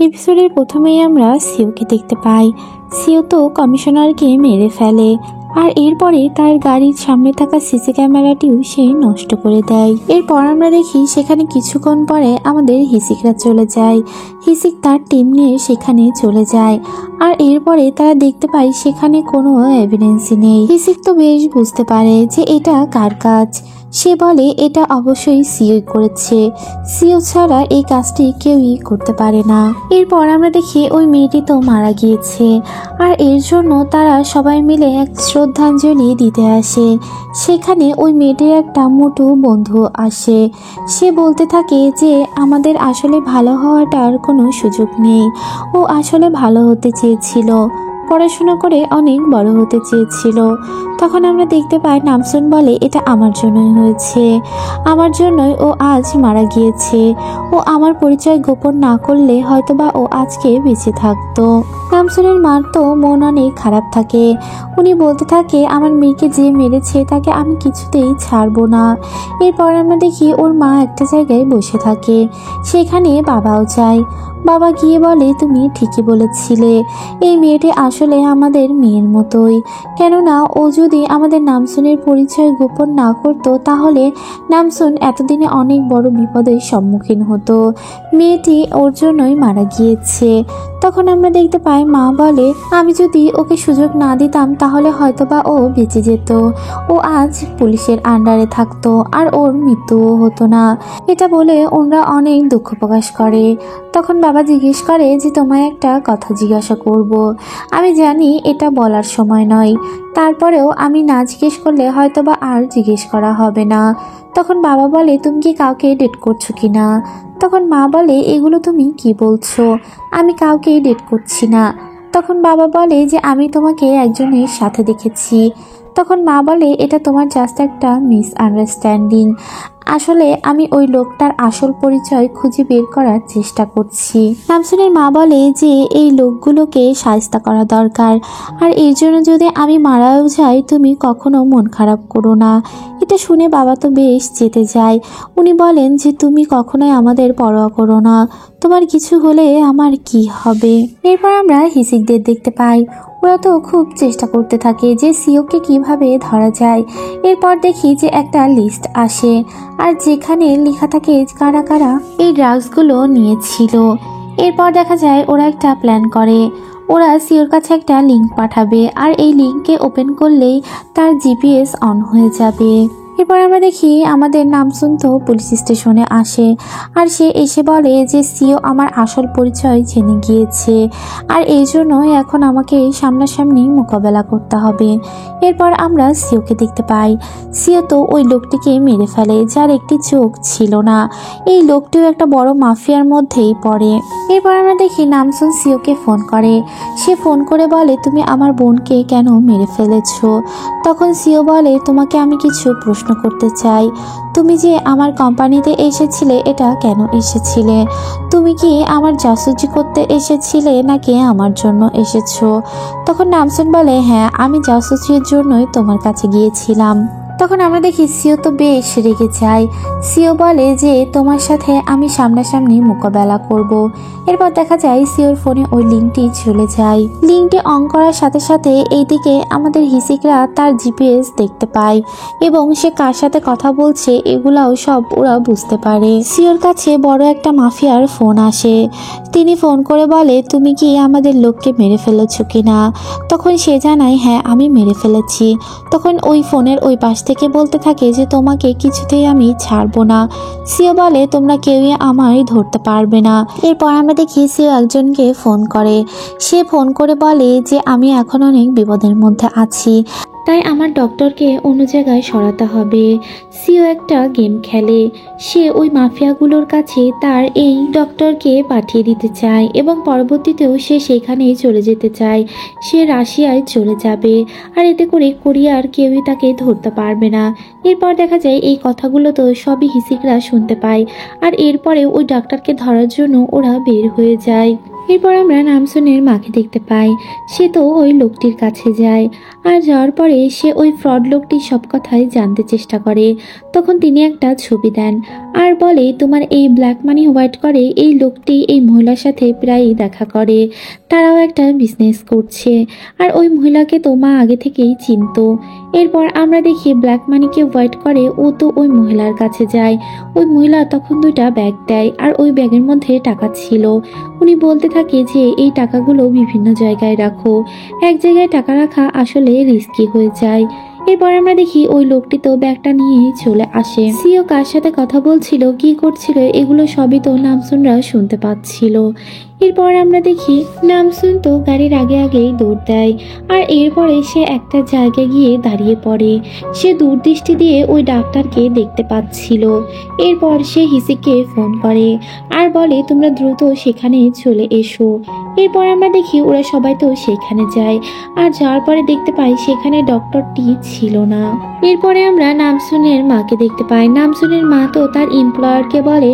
এপিসোডের প্রথমেই আমরা সিওকে দেখতে পাই। সিও তো কমিশনারকে মেরে ফেলে আর এরপরে তার গাড়ির সামনে থাকা সিসি ক্যামেরাটিও সে নষ্ট করে দেয়। এরপর আমরা দেখি সেখানে কিছুক্ষণ পরে আমাদের হিসিকরা চলে যায়। হিসিক তার টিম নিয়ে সেখানে চলে যায় আর এরপরে তারা দেখতে পায় সেখানে কোনো এভিডেন্সই নেই। হিসিক তো বেশ বুঝতে পারে যে এটা কার কাজ। সে বলে এটা অবশ্যই সিও করেছে, সিও ছাড়া এই কাজটি কেউই করতে পারে না। এরপর আমরা দেখি ওই মেয়েটি তো মারা গিয়েছে আর এর জন্য তারা সবাই মিলে এক শ্রদ্ধাঞ্জলি দিতে আসে। সেখানে ওই মেয়েটির একটা মোটু বন্ধু আসে। সে বলতে থাকে যে আমাদের আসলে ভালো হওয়াটার কোনো সুযোগ নেই, ও আসলে ভালো হতে চেয়েছিল, পড়াশোনা করে অনেক বড় হতে চেয়েছিল। তখন আমরা দেখতে পাই নামসুন বলে এটা আমার জন্যই হয়েছে, আমার জন্যই ও আজ মারা গিয়েছে। ও আমার পরিচয় গোপন না করলে হয়তোবা ও আজকে বেঁচে থাকতো। নামসুনের মার তো মন অনেক খারাপ থাকে। উনি বলতে থাকে আমার মেয়েকে যে মেরেছে তাকে আমি কিছুতেই ছাড়বো না। এরপর আমরা দেখি ওর মা একটা জায়গায় বসে থাকে, সেখানে বাবাও যায়। বাবা গিয়ে বলে তুমি ঠিকই বলেছিলে, এই মেয়েটি আসলে আমাদের মেয়ের মতোই। কেননা ও যদি আমাদের নামসুনের পরিচয় গোপন না করতো তাহলে নামসুন এতদিনে অনেক বড় বিপদের সম্মুখীন হতো। মেয়েটি ওর জন্যই মারা গিয়েছে। তখন আমরা দেখতে পাই মা বলে আমি যদি ওকে সুযোগ না দিতাম তাহলে হয়তোবা ও বেঁচে যেত, ও আজ পুলিশের আন্ডারে থাকতো আর ওর মৃত্যুও হতো না। এটা বলে ওরা অনেক দুঃখ প্রকাশ করে। তখন বাবা জিজ্ঞেস করে যে তোমায় একটা কথা জিজ্ঞাসা করব। আমি জানি এটা বলার সময় নয়, তারপরেও আমি না জিজ্ঞেস করলে হয়তোবা আর জিজ্ঞেস করা হবে না। তখন বাবা বলে তুমি কি কাউকে ডেট করছো কিনা? তখন মা বলে এগুলো তুমি কি বলছো, আমি কাউকে ডেট করছি না। তখন বাবা বলে যে আমি তোমাকে একজনের সাথে দেখেছি। তখন মা বলে এটা তোমার জাস্ট একটা মিসআন্ডারস্ট্যান্ডিং, আসলে আমি ওই লোকটার আসল পরিচয় খুঁজে বের করার চেষ্টা করছি। নামসুনের মা বলে যে এই লোকগুলোকে শায়েস্তা করা দরকার, আর এর জন্য যদি আমি মারাও যাই তুমি কখনো মন খারাপ করো না। এটা শুনে বাবা তো বেশ চেতে যায়। উনি বলেন যে তুমি কখনোই আমাদের পরোয়া করো না, তোমার কিছু হলে আমার কি হবে। এরপর আমরা হিসিকদের দেখতে পাই। ওরা তো খুব চেষ্টা করতে থাকে যে সিওকে কিভাবে ধরা যায়। এরপর দেখি যে একটা লিস্ট আসে আর যেখানে লেখা থাকে কারা কারা এই ড্রাগসগুলো নিয়েছিল। এরপর দেখা যায় ওরা একটা প্ল্যান করে, ওরা সিওর কাছে একটা লিঙ্ক পাঠাবে আর এই লিঙ্কে ওপেন করলেই তার জিপিএস অন হয়ে যাবে। এরপর আমরা দেখি আমাদের নামসুন তো পুলিশ স্টেশনে আসে আর সে এসে বলে যে সিও আমার আসল পরিচয় জেনে গিয়েছে আর এই জন্যই এখন আমাকে সামনাসামনি মোকাবেলা করতে হবে। এরপর আমরা সিওকে দেখতে পাই। সিও তো ওই লোকটিকে মেরে ফেলে যার একটি চোখ ছিল না। এই লোকটিও একটা বড় মাফিয়ার মধ্যেই পড়ে। এরপর আমরা দেখি নামসুন সিওকে ফোন করে। সে ফোন করে বলে তুমি আমার বোনকে কেন মেরে ফেলেছো? তখন সিও বলে তোমাকে আমি কিছু প্রশ্ন করতে চাই, তুমি যে আমার কোম্পানিতে এসেছিলে এটা কেন এসেছিলে? তুমি কি আমার জাসুসি করতে এসেছিলে নাকি আমার জন্য এসেছো? তখন নামসুন বলে হ্যাঁ, আমি জাসুসির জন্যই তোমার কাছে গিয়েছিলাম। তখন আমরা দেখি সিও তো বেশ রেগে যায়। সিও বলে যে তোমার সাথে আমি সামনাসামনি মোকাবেলা করব। এরপর দেখা যায় সিওর ফোনে ওই লিঙ্কটি চলে যায়। লিঙ্কটি অন করার সাথে সাথে এইদিকে আমাদের হিসিকরা তার জিপিএস দেখতে পায় এবং সে কার সাথে কথা বলছে এগুলাও সব ওরা বুঝতে পারে। সিওর কাছে বড় একটা মাফিয়ার ফোন আসে। তিনি ফোন করে বলে তুমি কি আমাদের লোককে মেরে ফেলেছো কিনা? তখন সে জানায় হ্যাঁ আমি মেরে ফেলেছি। তখন ওই ফোনের ওই পাশ থেকে বলতে থাকে যে তোমাকে কিছুতেই আমি ছাড়বো না। সিও বলে তোমরা কেউই আমায় ধরতে পারবে না। এরপর আমরা দেখি সিও একজনকে ফোন করে। সে ফোন করে বলে যে আমি এখন অনেক বিপদের মধ্যে আছি, তাই আমার ডক্টরকে অন্য জায়গায় সরাতে হবে। সিও একটা গেম খেলে। সে ওই মাফিয়াগুলোর কাছে তার এই ডক্টরকে পাঠিয়ে দিতে চায় এবং পরবর্তীতেও সে সেখানেই চলে যেতে চায়। সে রাশিয়ায় চলে যাবে আর এতে করে কোরিয়ার কেউই তাকে ধরতে পারবে না। এরপর দেখা যায় এই কথাগুলো তো সবই হিসিকরা শুনতে পায় আর এরপরে ওই ডাক্তারকে ধরার জন্য ওরা বের হয়ে যায়। এরপর আমরা নামসুনের মাকে দেখতে পাই। সে তো ওই লোকটির কাছে যায়, আর যাওয়ার পরে সে ওই ফ্রড লোকটির সব কথাই জানতে চেষ্টা করে। তখন তিনি একটা ছবি দেন আর বলে, তোমার এই ব্ল্যাক মানি হোয়াইট করে এই লোকটি এই মহিলার সাথে প্রায়ই দেখা করে, তারাও একটা বিজনেস করছে, আর ওই মহিলাকে তো মা আগে থেকেই চিনতো। এরপর আমরা দেখি ব্ল্যাক মানিকে হোয়াইট করে ও তো ওই মহিলার কাছে যায়। ওই মহিলা তখন 2টা ব্যাগ দেয়, আর ওই ব্যাগের মধ্যে টাকা ছিল। উনি বলতে থাকে যে এই টাকাগুলো বিভিন্ন জায়গায় রাখো, এক জায়গায় টাকা রাখা আসলে রিস্কি হয়ে যায়। এরপর আমরা দেখি ওই লোকটি তো ব্যাগটা নিয়ে চলে আসে। সিও কার সাথে কথা বলছিল, কি করছিল, এগুলো সবই তো নামসুনরা শুনতে পাচ্ছিল। এরপর আমরা দেখি নামসুন তো গাড়ির আগে আগেই দৌড় দেয়, আর এরপরে সে একটা জায়গায় গিয়ে দাঁড়িয়ে পড়ে। সে দূরদৃষ্টি দিয়ে ওই ডাক্তারকে দেখতে পাচ্ছিল। এরপর সে হিসিককে ফোন করে আর বলে, তোমরা দ্রুত সেখানে চলে এসো। এরপর আমরা দেখি ওরা সবাই তো সেখানে যায়, আর যাওয়ার পরে দেখতে পাই সেখানে ডক্টরটি ছিল না। এরপরে আমরা নামসুনের মাকে দেখতে পাই। নামসুনের মা তো তার এমপ্লয়ারকে বলে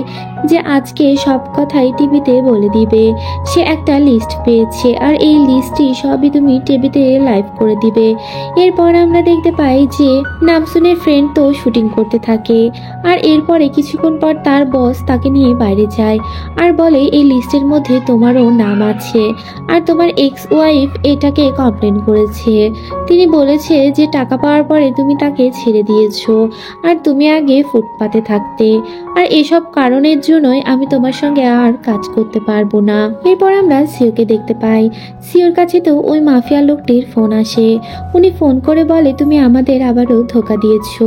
যে আজকে সব কথাই টিভিতে বলে দিবে। সে একটা লিস্ট পেয়েছে, আর এই লিস্টটি সবই তুমি টিভিতে লাইভ করে দিবে। এরপর আমরা দেখতে পাই যে নামসুনের ফ্রেন্ড তো শুটিং করতে থাকে, আর এরপরে কিছুক্ষণ পর তার বস তাকে নিয়ে বাইরে যায় আর বলে, এই লিস্টের মধ্যে তোমারও নাম আছে, আর তোমার এক্স ওয়াইফ এটাকে কমপ্লেন করেছে। তিনি বলেছে যে টাকা পাওয়ার পরে তুমি তাকে ছেড়ে দিয়েছো, আর তুমি আগে ফুটপাতে থাকতে, আর এসব কারণের জন্যই আমি তোমার সঙ্গে আর কাজ করতে পারবো না। এরপর আমরা সিওকে দেখতে পাই। সিওর কাছে তো ওই মাফিয়া লোকটির ফোন আসে। উনি ফোন করে বলে, তুমি আমাদের আবারও ধোকা দিয়েছো,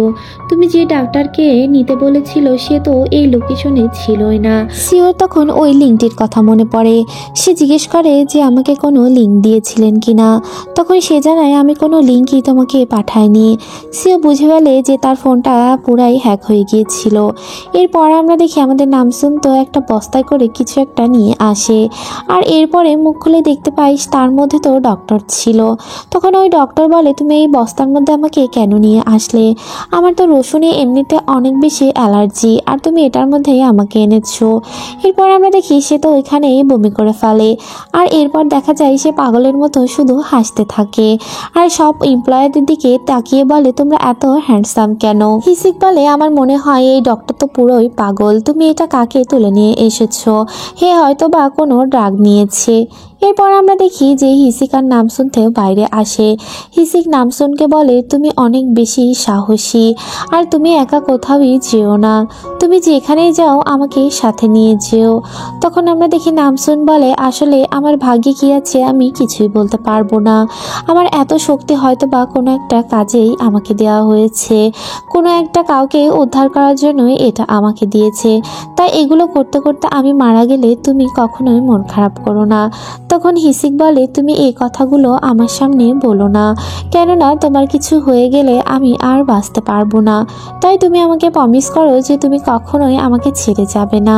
তুমি যে ডাক্তারকে নিতে বলেছিল সে তো এই লোকেশনে ছিলই না। সিওর তখন ওই লিঙ্কটির কথা মনে পড়ে। সে জিজ্ঞেস করে যে আমাকে কোনো লিঙ্ক দিয়েছিলেন কিনা। তখন সে জানায়, আমি কোনো লিঙ্কই তোমাকে পাঠাইনি। সিও বুঝে ফেলে যে তার ফোনটা পুরাই হ্যাক হয়ে গিয়েছিল। এরপর আমরা দেখি আমাদের নামসুন তো একটা বস্তায় করে কিছু একটা নিয়ে আসে, আর এরপরে মুখ খুলে দেখতে পাই তার মধ্যে তো ডক্টর ছিল। তখন ওই ডক্টর বলে, তুমি এই বস্তার মধ্যে আমাকে কেন নিয়ে আসলে? আমার তো রসুনে এমনিতে অনেক বেশি অ্যালার্জি, আর তুমি এটার মধ্যে আমাকে এনেছো। এরপর আমরা দেখি সে তো ওইখানেই বমি করে ফেলে, আর এরপর দেখা যায় সে পাগলের মতো শুধু হাসতে থাকে, আর সব এমপ্লয়ারদের দিকে তাকিয়ে বলে, তোমরা এত হ্যান্ডসাম কেন? হিসিক বলে, আমার মনে হয় এই ডক্টর তো পুরোই পাগল, তুমি এটা কাকে তুলে নিয়ে এসেছো? হে হয়তো বা কোনো ড্রাগ নিয়েছে। এরপর আমরা দেখি যে হিসিক আর নামসুনতেও বাইরে আসে। হিসিক নামসুনকে বলে, তুমি অনেক বেশি সাহসী, আর তুমি একা কোথাওই যেও না, তুমি যেখানেই যাও আমাকে সাথে নিয়ে যেও। তখন আমরা দেখি নামসুন বলে, আসলে আমার ভাগ্যে কি আছে আমি কিছুই বলতে পারবো না। আমার এত শক্তি হয়তো বা কোনো একটা কাজেই আমাকে দেওয়া হয়েছে, কোনো একটা কাউকে উদ্ধার করার জন্যই এটা আমাকে দিয়েছে। তাই এগুলো করতে করতে আমি মারা গেলে তুমি কখনোই মন খারাপ করো না। তখন হিসিক বলে, তুমি এই কথাগুলো আমার সামনে বলো না, কেননা তোমার কিছু হয়ে গেলে আমি আর বাঁচতে পারবো না। তাই তুমি আমাকে প্রমিস করো যে তুমি কখনোই আমাকে ছেড়ে যাবে না।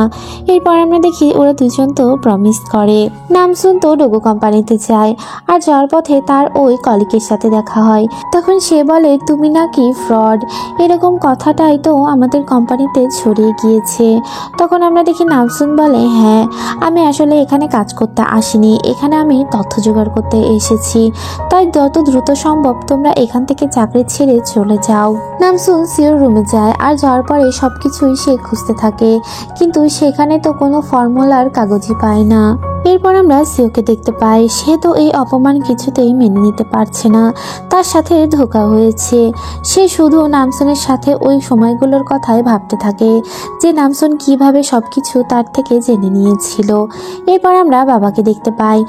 এরপর আমরা দেখি ওরা দুজন তো প্রমিস করে। নামসুন তো ডোগো কোম্পানিতে যায়, আর যাওয়ার পথে তার ওই কলিগের সাথে দেখা হয়। তখন সে বলে, তুমি নাকি ফ্রড, এরকম কথাটাই তো আমাদের কোম্পানিতে ছড়িয়ে গিয়েছে। তখন আমরা দেখি নামসুন বলে, হ্যাঁ, আমি আসলে এখানে কাজ করতে আসিনি, এখানে আমি তথ্য জোগাড় করতে এসেছি। তাই যত দ্রুত সম্ভব তোমরা এখান থেকে চাকরি ছেড়ে চলে যাও। নামসুন সিওর রুমে যায়, আর যাওয়ার পরে সবকিছুই সে খুঁজতে থাকে, কিন্তু সেখানে তো কোনো ফর্মুলার কাগজই পায় না। এরপর আমরা সিওকে দেখতে পাই। সে তো এই অপমান কিছুতেই মেনে নিতে পারছে না, তার সাথে ধোঁকা হয়েছে। সে শুধু নামসুনের সাথে ওই সময়গুলোর কথাই ভাবতে থাকে, যে নামসুন কিভাবে সবকিছু তার থেকে জেনে নিয়েছিল। এরপর আমরা বাবাকে দেখতে পাই।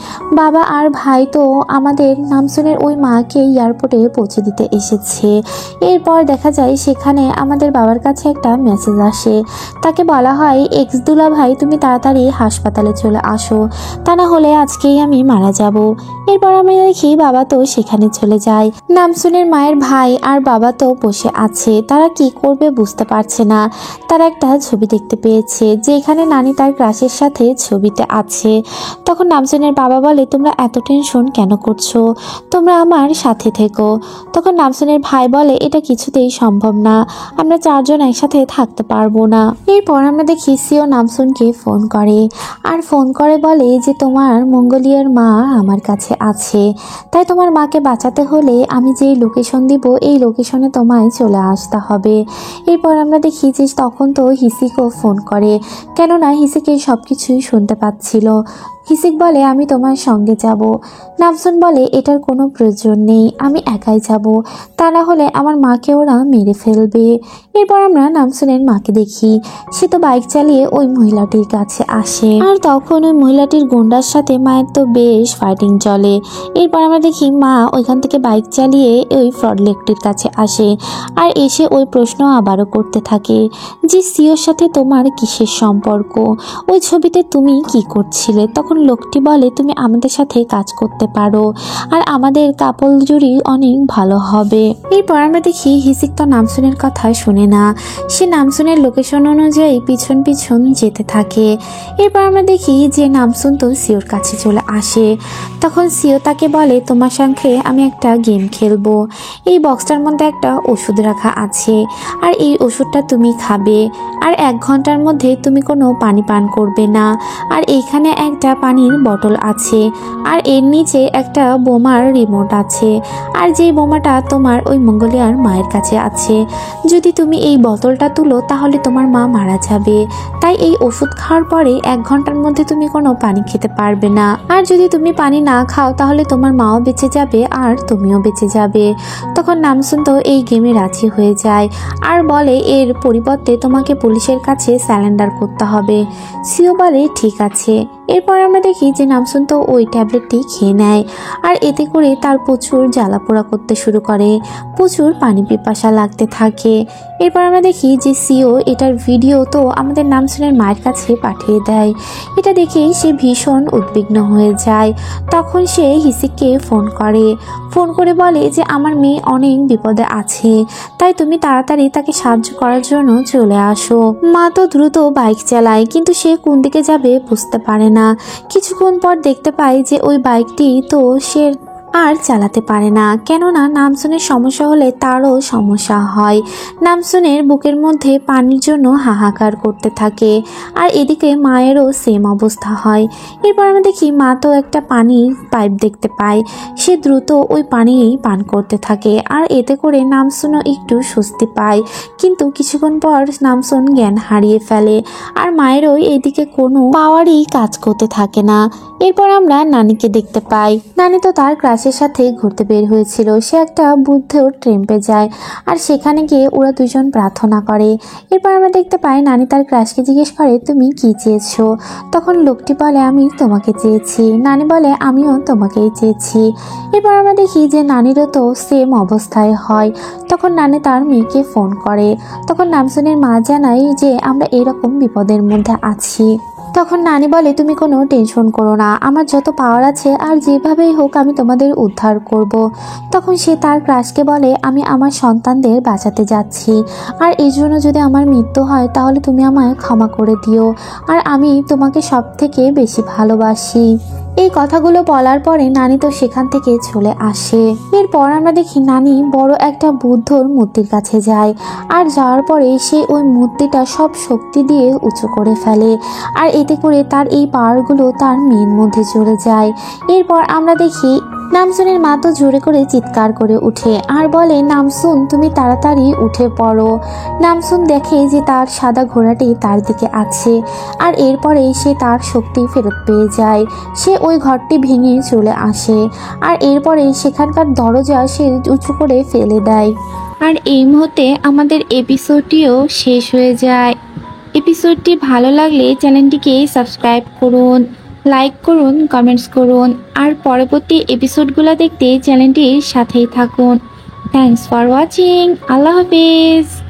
বাবা আর ভাই তো আমাদের নামসুনের ওই মাকে এয়ারপোর্টে পৌঁছে দিতে এসেছে। এরপর দেখা যায় সেখানে আমাদের বাবার কাছে একটা মেসেজ আসে। তাকে বলা হয়, এক্স দুলা ভাই তুমি তাড়াতাড়ি হাসপাতালে চলে আসো, তা না হলে আজকেই আমি মারা যাব। এরপর আমি দেখি বাবা তো সেখানে চলে যায়। নামসুনের মায়ের ভাই আর বাবা তো বসে আছে, তারা কি করবে বুঝতে পারছে না। তারা একটা ছবি দেখতে পেয়েছে, যে এখানে নানি তার ক্রাশের সাথে ছবিতে আছে। তখন নামসুনের বাবা বলে, তোমরা এত টেনশন কেন করছো, তোমরা আমার সাথে থেকো। তখন নামসুনের ভাই বলে, এটা কিছুতেই সম্ভব না, আমরা চারজন একসাথে থাকতে পারবো না। এরপর আমরা দেখি সিও নামসুনকে ফোন করে, আর ফোন করে বলে যে তোমার মঙ্গোলিয়ার মা আমার কাছে আছে, তাই তোমার মাকে বাঁচাতে হলে আমি যেই লোকেশন দিব এই লোকেশনে তোমায় চলে আসতে হবে। এরপর আমরা দেখি যে তখন তো হিসিকও ফোন করে, কেননা হিসিক এই সব কিছুই শুনতে পাচ্ছিল। হিসিক বলে আমি তোমার সঙ্গে যাব। নামসুন বলে এটার কোনো প্রয়োজন নেই, আমি একাই যাব, তা না হলে আমার মাকে ওরা মেরে ফেলবে। এরপর আমরা নামসুনের মাকে দেখি, সে তো বাইক চালিয়ে ওই মহিলাটির কাছে আসে, আর তখন ওই মহিলাটির গুন্ডার সাথে মায়ের তো বেশ ফাইটিং চলে। এরপর আমরা দেখি মা ওইখান থেকে বাইক চালিয়ে ওই ফ্রড লোকটির কাছে আসে, আর এসে ওই প্রশ্ন আবারও করতে থাকে যে সিওর সাথে তোমার কিসের সম্পর্ক, ওই ছবিতে তুমি কি করছিলে। তখন লোকটি বলে তুমি আমাদের সাথে কাজ করতে পারো আর আমাদের কাপল জুড়ি অনেক ভালো হবে। এরপর আমরা দেখি হিসিক তো নামসুনের কথা শুনে না, সে নামসুনের লোকেশন অনুযায়ী পিছন পিছন যেতে থাকে। এরপর আমরা দেখি যে নামসুন তো সিওর কাছে চলে আসে। তখন সিও তাকে বলে তোমার সঙ্গে আমি একটা গেম খেলবো, এই বক্সটার মধ্যে একটা ওষুধ রাখা আছে আর এই ওষুধটা তুমি খাবে, আর 1 ঘন্টার মধ্যে তুমি কোনো পানি পান করবে না, আর এইখানে একটা পানির বোতল আছে, আর এর নিচে একটা বোমার রিমোট আছে, আর যেই বোমাটা তোমার ওই মঙ্গোলিয়ার মায়ের কাছে আছে, যদি তুমি এই বোতলটা তুলো তাহলে তোমার মা মারা যাবে, তাই এই ওষুধ খাওয়ার পরে 1 ঘন্টার মধ্যে তুমি কোনো পানি খেতে পারবে না, আর যদি তুমি পানি না খাও তাহলে তোমার মাও বেঁচে যাবে আর তুমিও বেঁচে যাবে। তখন নামসুন তো এই গেমে রাজি হয়ে যায় আর বলে এর পরিবর্তে তোমাকে পুলিশের কাছে স্যালেন্ডার করতে হবে। সিও বলে ঠিক আছে। এরপর আমরা দেখি যে নামসুন তো ওই ট্যাবলেটটি খেয়ে নেয়, আর এতে করে তার প্রচুর জ্বালাপোড়া করতে শুরু করে, প্রচুর পানি পিপাসা লাগতে থাকে। এরপর আমরা দেখি যে সিও এটার ভিডিও তো আমাদের নামসুনের মায়ের কাছে পাঠিয়ে দেয়। এটা দেখে সে ভীষণ উদ্বিগ্ন হয়ে যায়। তখন সে হিসিককে ফোন করে বলে যে আমার মেয়ে অনেক বিপদে আছে, তাই তুমি তাড়াতাড়ি তাকে সাহায্য করার জন্য চলে আসো। মা তো দ্রুত বাইক চালায়, কিন্তু সে কোন দিকে যাবে বুঝতে পারে না। কিছুক্ষণ পর দেখতে পাই যে ওই বাইকটি তো সে আর চালাতে পারে না, কেননা নামসুনের সমস্যা হলে তারও সমস্যা হয়। নামসুনের বুকের মধ্যে পানির জন্য হাহাকার করতে থাকে, আর এদিকে মায়েরও সেম অবস্থা হয়। এরপর আমরা দেখি মা তো একটা পানির পাইপ দেখতে পায়, সে দ্রুত ওই পানি পান করতে থাকে, আর এতে করে নামসুনও একটু স্বস্তি পায়। কিন্তু কিছুক্ষণ পর নামসুন জ্ঞান হারিয়ে ফেলে, আর মায়েরও এইদিকে কোনো পাওয়ারই কাজ করতে থাকে না। এরপর আমরা নানিকে দেখতে পাই, নানি তো তার ক্রাশের সাথে ঘুরতে বের হয়েছিল, সে একটা বুদ্ধ টেম্পে যায়, আর সেখানে গিয়ে ওরা দুজন প্রার্থনা করে। এরপর আমরা দেখতে পাই নানি তার ক্রাশকে জিজ্ঞেস করে তুমি কি চেয়েছো। তখন লোকটি বলে আমি তোমাকে চেয়েছি। নানি বলে আমিও তোমাকেই চেয়েছি। এরপর আমরা দেখি যে নানিরও তো সেম অবস্থায় হয়। তখন নানি তার মেয়েকে ফোন করে, তখন নামসুনের মা জানায় যে আমরা এরকম বিপদের মধ্যে আছি। তখন নানি বলে তুমি কোনো টেনশন করো না, আমার যত পাওয়ার আছে আর যেভাবেই হোক আমি তোমাদের উদ্ধার করব। তখন সে তার ক্রাশকে বলে আমি আমার সন্তানদের বাঁচাতে যাচ্ছি, আর এই জন্য যদি আমার মৃত্যু হয় তাহলে তুমি আমায় ক্ষমা করে দিও, আর আমি তোমাকে সব থেকে বেশি ভালোবাসি। এই কথাগুলো বলার পরে নানি তো সেখান থেকে চলে আসে। এরপর আমরা দেখি নানি বড় একটা বুদ্ধর মূর্তির কাছে যায়, আর যাওয়ার পরে সে ওই মূর্তিটা সব শক্তি দিয়ে উঁচু করে ফেলে, আর এতে করে তার এই পাওয়ারগুলো তার মেয়ের মধ্যে চলে যায়। এরপর আমরা দেখি নামসুনের মা তো জোরে করে চিৎকার করে উঠে আর বলে নামসুন তুমি তাড়াতাড়ি উঠে পড়ো। নামসুন দেখে যে তার সাদা ঘোড়াটি তার দিকে আছে, আর এরপরে সে তার শক্তি ফেরত পেয়ে যায়। সে ওই ঘরটি ভেঙে চলে আসে, আর এরপরে সেখানকার দরজা সে উঁচু করে ফেলে দেয়। আর এই মুহূর্তে আমাদের এপিসোডটিও শেষ হয়ে যায়। এপিসোডটি ভালো লাগলে চ্যানেলটিকে সাবস্ক্রাইব করুন, লাইক করুন, কমেন্টস করুন, আর পরবর্তী এপিসোডগুলো দেখতে চ্যানেলটির সাথেই থাকুন। Thanks for watching. আল্লাহ হাফেজ।